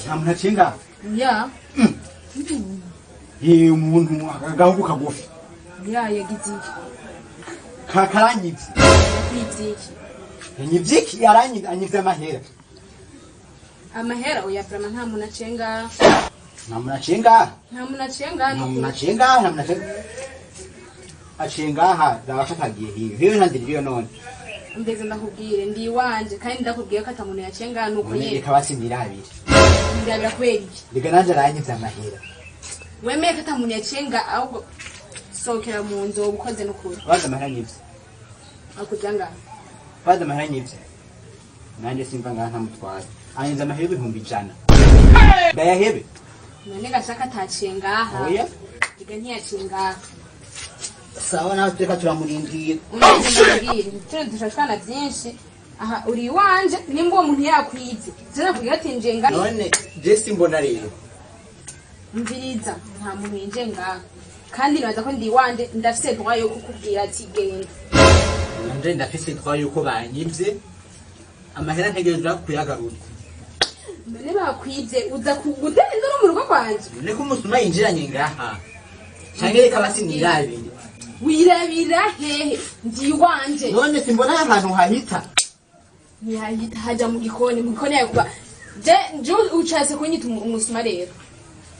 Namna chenga. Ya. Ye umuntu agahugu kagufi. Ya yagize iki? Karanyivye. Yagize iki? Yanyivyiki yaranyivye amahera. Amahera oyaprama nta muntu acenga. Namna chenga. Namuna chenga no. Namna chenga. Achenga ha dawashakagiye hiyo. Hiyo nandiriyo none. Mbeze ndakubwire ndi wanje kandi ndakubwiye ko atamuntu yacenga nuko Nyene nyene. kabatsindira abiri. Ndabira kweli. Ndiga nanje aranyivye amahera. Wemeye ko atamuntu yacenga ahubwo sokera mu nzu ubukoze n'ukuri. Baza amahera nyivye. Akujanga. Baza amahera nyivye. Nanje simva ngaha ntamutwara. Anyiza amahera 100. Ndayahebe. None gashaka atacenga aha. Oya. Ndiga ntiyacenga. Sawa nawe tureka turamurindira. Umubwire turi dushashwana byinshi. Aha uri wanje nimba uwo muntu yakwize. Zera kuyatinje nga. None je simbona rero. Mviriza nta muntu yinjenga. Kandi nabaza ko ndi wanje ndafise droit yo kukubwira ati genda. Nanje ndafise droit yuko banyivye. Amahera ntegerezwa kuyagarura. None bakwize uza kugudenda no mu rugo kwanje. None ko umusuma yinjiranye ngaha. Cyangere kabatsindira abiri. Wirabira hehe ndi wanje. None simbona ahantu hahita. Ntihahita haja mu gikoni yakuba. Je ucase kunyita umusuma rero.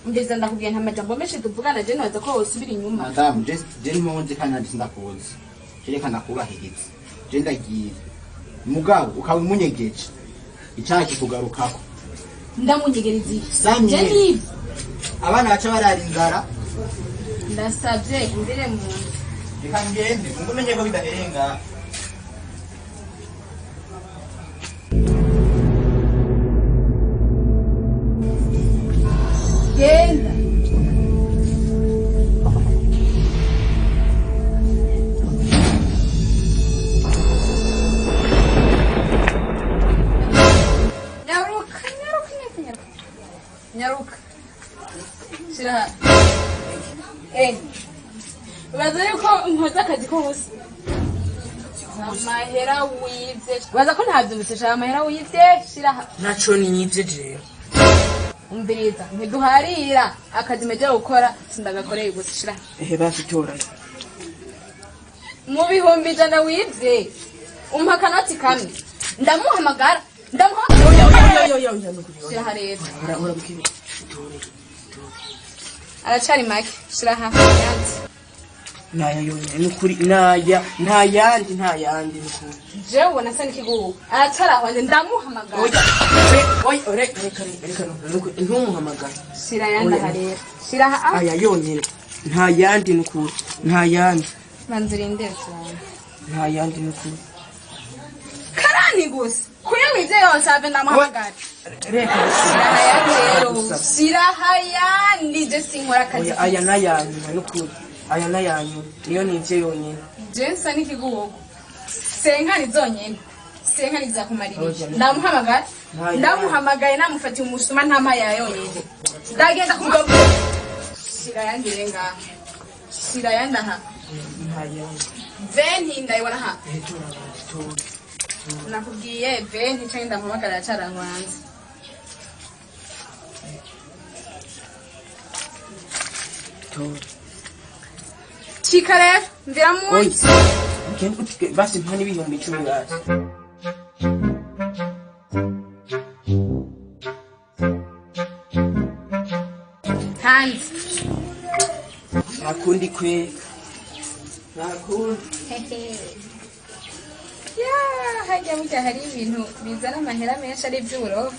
Mbeza ndakubwiye nta majambo menshi tuvugana je naza ko usubira inyuma. Madam, je ntonze kandi sindakuzi. Kereka ndakubahiriza. Je ndagiye. Mugabo ukaba umunyegeje. Icyaha kikugarukako. Ndamunyegereza iki? Samye. Je ni Abana baca barara inzara. ndasabye imbere mu nzu. Reka ngende, ngumenye ko bidaherenga. Genda. Nyaruka. Shira. Baza yuko nkoza akazi kose. Amahera wivye. Baza ko ntavyumvise sha amahera wivye shira. Naco ni nyivye je. Umviriza ntiduharira akazi meje gukora sindagakoreye gusa shira. Bafitora. Mu bihumbi ijana wivye. Umpa kanoti kamwe. Ndamuhamagara. Shira rero. Ora bukiri. Aracari make shira hafi yanzi. Naya yonyene nukuri ntayandi nukuri. Je ubona se nikigugu. Aracari aho ndamuhamagara. Oya reka ntumuhamagara. Shira yanda harera. Shira ha. Aya yonyene. Ntayandi nukuri. Ntayandi. Banzirinde cyane. Ntayandi nukuri. Karani gusa. Kuya wize yose ave ndamuhamagara. Reka shira hayandi je sinkora akazi. aya nayanyuma nukuri. Aya nayanyu niyo nivye yonyene. Jensa nikigugu. Senkani zonyene. Senkani zakumarira. Ndamuhamagaye namufatiye umusuma ntama ya yonyene. Ndagenda kumugabura. Shira yandi renga. Shira yanda ha. Ntayandi. Veni ndayibona ha. Nakubwiye veni cyangwa ndamuhamagara cyarangwanze. Chikare ndiramunsi. Basi mpani ibihumbi 10 basi. Hands. Nakundi kwe. Nakundi. Hajya mujya hari ibintu bizana amahera menshi ari by'uburofa.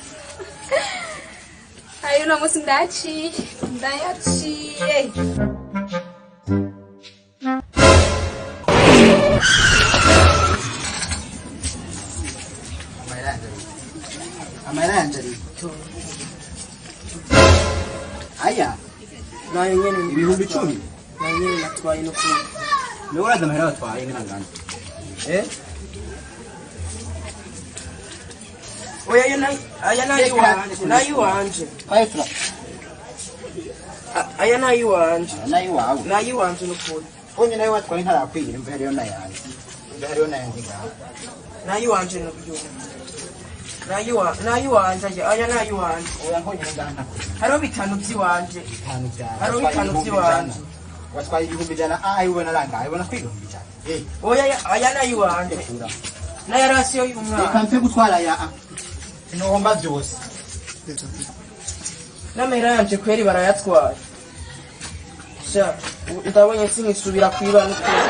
Ayo no musi ndaciye. Amarangari. Aya. Nayo nyene Ibihumbi 10. nayo nyene natwaye no kuri. Niwe uraza amahera watwaye nkangana. Oya aya nayo wanje. Ayifra. Aya nayo wanje. Nayo wawe. Nayo wanje no kuri. Onye nayo watwaye ntarakwira imva hariyo nayanze. Imva hariyo nayanze ngaho. Nayo wanje no kuri. nayiwanje aya nayiwanje oya mbonye ngana hariho bitanu by'iwanje bitanu cyane hariho bitanu by'iwanje watwaye ibihumbi ijana ayibona langa ayibona kwigomba cyane oya aya nayiwanje naya rasiyo y'umwana reka mfe gutwara ya inohomba byose n'amahera yanje kweri barayatwaye sha ndabonye sinkisubira kwiba n'ukuri